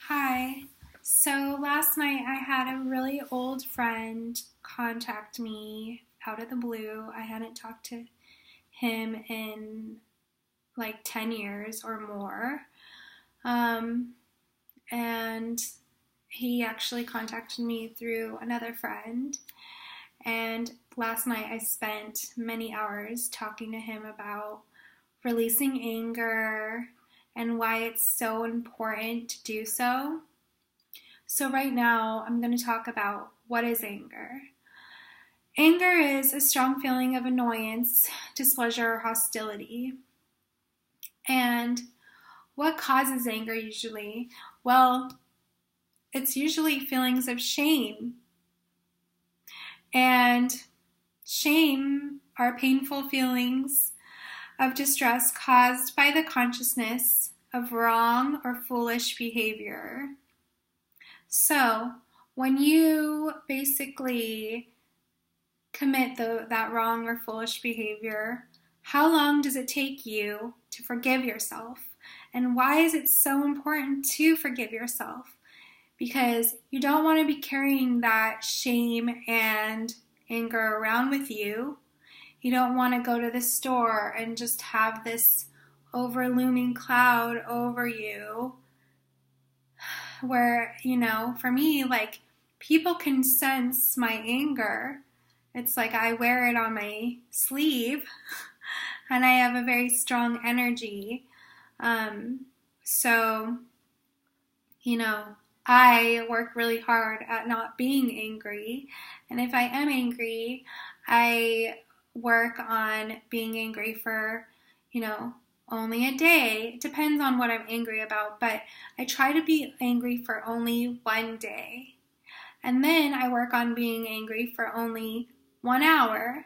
Hi. So last night I had a really old friend contact me out of the blue. I hadn't talked to him in like 10 years or more. Um, and he actually contacted me through another friend. And last night I spent many hours talking to him about releasing anger and why it's so important to do so. So, right now, I'm going to talk about what is anger. Anger is a strong feeling of annoyance, displeasure, or hostility. And what causes anger usually? Well, it's usually feelings of shame. And shame are painful feelings of distress caused by the consciousness of wrong or foolish behavior. So, when you basically commit that wrong or foolish behavior, how long does it take you to forgive yourself? And why is it so important to forgive yourself? Because you don't want to be carrying that shame and anger around with you. You don't want to go to the store and just have this overlooming cloud over you where, for me, like, people can sense my anger. It's like I wear it on my sleeve and I have a very strong energy. So, I work really hard at not being angry. And if I am angry, I work on being angry for, only a day. It depends on what I'm angry about, but I try to be angry for only one day. And then I work on being angry for only 1 hour.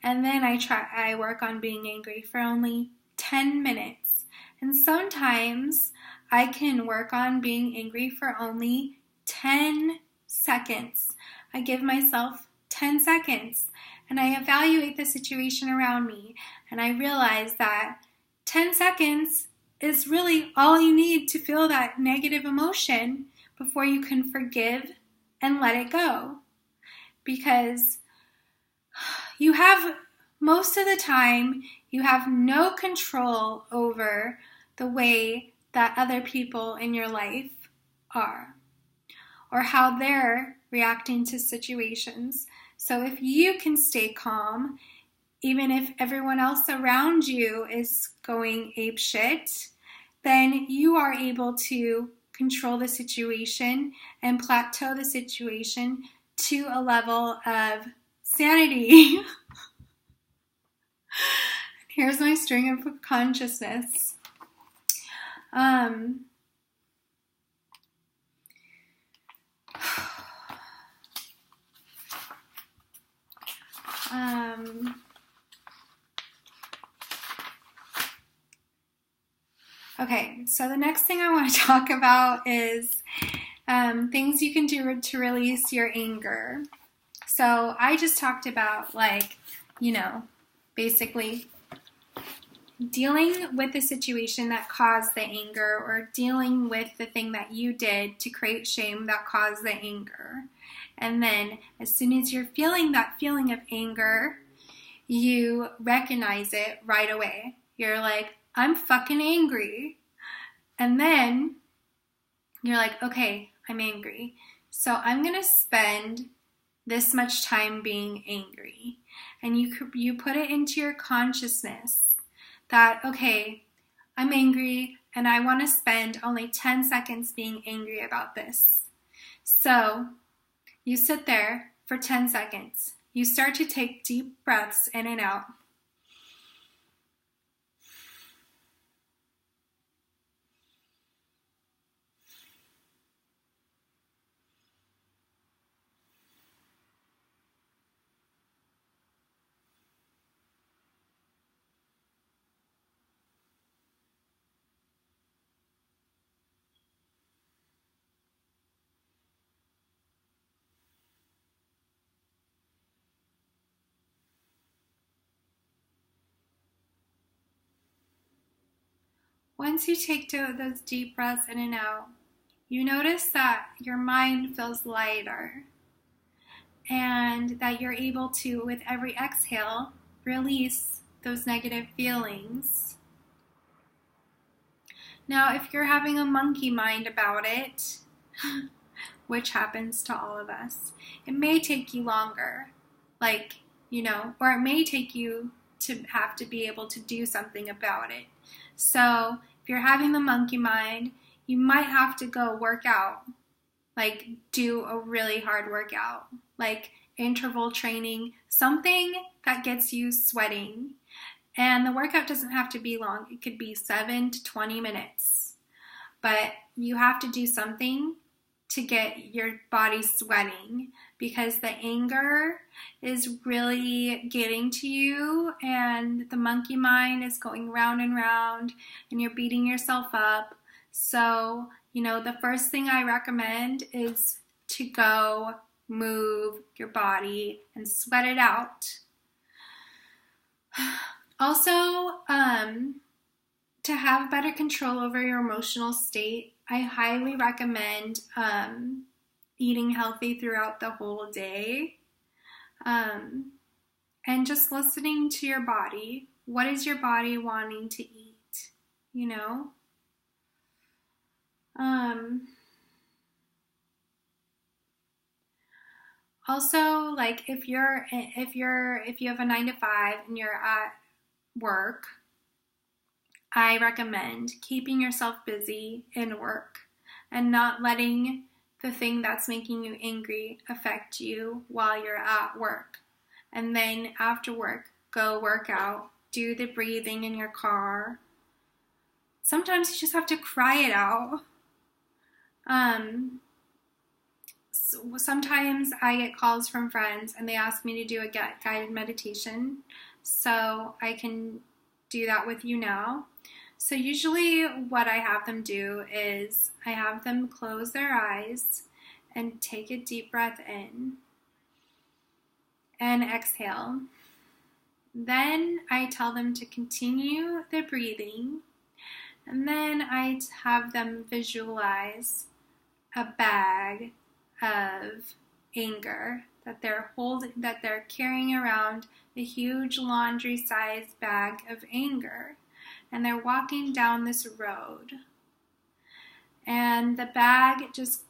And then I work on being angry for only 10 minutes. And sometimes I can work on being angry for only 10 seconds. I give myself 10 seconds and I evaluate the situation around me, and I realize that 10 seconds is really all you need to feel that negative emotion before you can forgive and let it go. Because most of the time, you have no control over the way that other people in your life are or how they're reacting to situations. So if you can stay calm, even if everyone else around you is going apeshit, then you are able to control the situation and plateau the situation to a level of sanity. Here's my string of consciousness. Okay, so the next thing I want to talk about is things you can do to release your anger. So I just talked about, basically dealing with the situation that caused the anger, or dealing with the thing that you did to create shame that caused the anger. And then as soon as you're feeling that feeling of anger, you recognize it right away. You're like, I'm fucking angry. And then you're like, okay, I'm angry. So I'm going to spend this much time being angry. And you put it into your consciousness that, okay, I'm angry and I want to spend only 10 seconds being angry about this. So you sit there for 10 seconds. You start to take deep breaths in and out. Once you take those deep breaths in and out, you notice that your mind feels lighter and that you're able to, with every exhale, release those negative feelings. Now, if you're having a monkey mind about it, which happens to all of us, it may take you longer, or it may take you to have to be able to do something about it. So if you're having the monkey mind, you might have to go work out, do a really hard workout, like interval training, something that gets you sweating. And the workout doesn't have to be long. It could be 7 to 20 minutes. But you have to do something to get your body sweating, because the anger is really getting to you and the monkey mind is going round and round and you're beating yourself up. So, the first thing I recommend is to go move your body and sweat it out. Also, to have better control over your emotional state, I highly recommend eating healthy throughout the whole day, and just listening to your body. What is your body wanting to eat? Also, if you have a 9 to 5 and you're at work, I recommend keeping yourself busy in work and not letting the thing that's making you angry affect you while you're at work. And then after work, go work out, do the breathing in your car. Sometimes you just have to cry it out. Sometimes I get calls from friends and they ask me to do a guided meditation, so I can do that with you now. So usually what I have them do is I have them close their eyes and take a deep breath in and exhale. Then I tell them to continue their breathing, and then I have them visualize a bag of anger that they're carrying around, a huge laundry-sized bag of anger, and they're walking down this road, and the bag just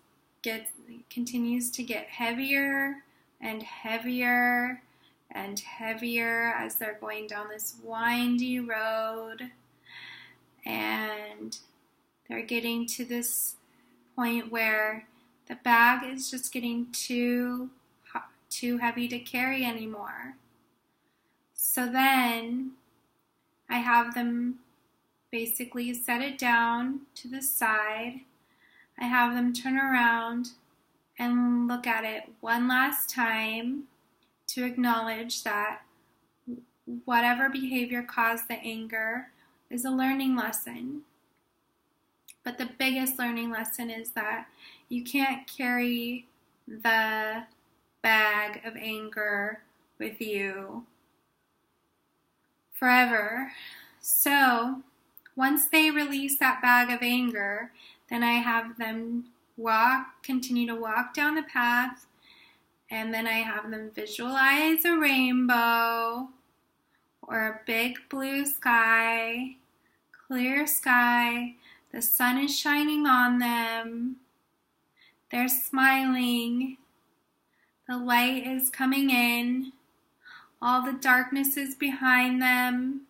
continues to get heavier and heavier and heavier as they're going down this windy road, and they're getting to this point where the bag is just getting too heavy to carry anymore. So then I have them basically set it down to the side. I have them turn around and look at it one last time to acknowledge that whatever behavior caused the anger is a learning lesson. But the biggest learning lesson is that you can't carry the bag of anger with you forever. So once they release that bag of anger, then I have them continue to walk down the path, and then I have them visualize a rainbow or a big blue sky, clear sky. The sun is shining on them. They're smiling. The light is coming in. All the darkness is behind them.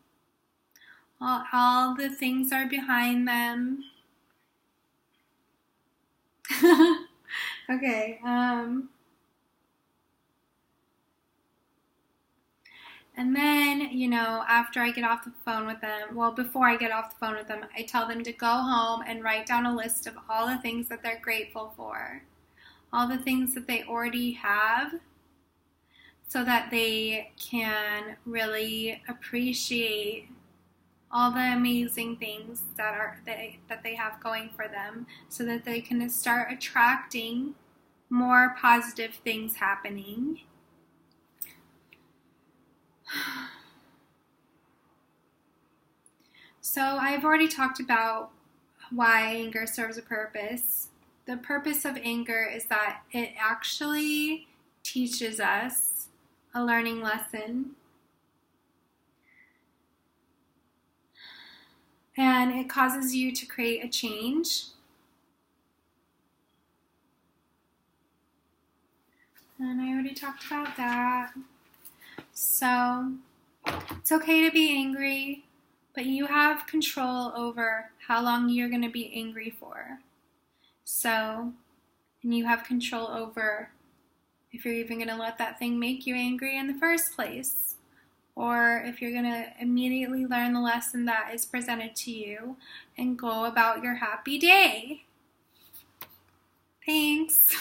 All the things are behind them. Okay. And then, after I get off the phone with them, before I get off the phone with them, I tell them to go home and write down a list of all the things that they're grateful for, all the things that they already have, so that they can really appreciate all the amazing things that they have going for them, so that they can start attracting more positive things happening. So I've already talked about why anger serves a purpose. the purpose of anger is that it actually teaches us a learning lesson. And it causes you to create a change. And I already talked about that. So it's okay to be angry, but you have control over how long you're going to be angry for. So, and you have control over if you're even going to let that thing make you angry in the first place, or if you're going to immediately learn the lesson that is presented to you and go about your happy day. Thanks.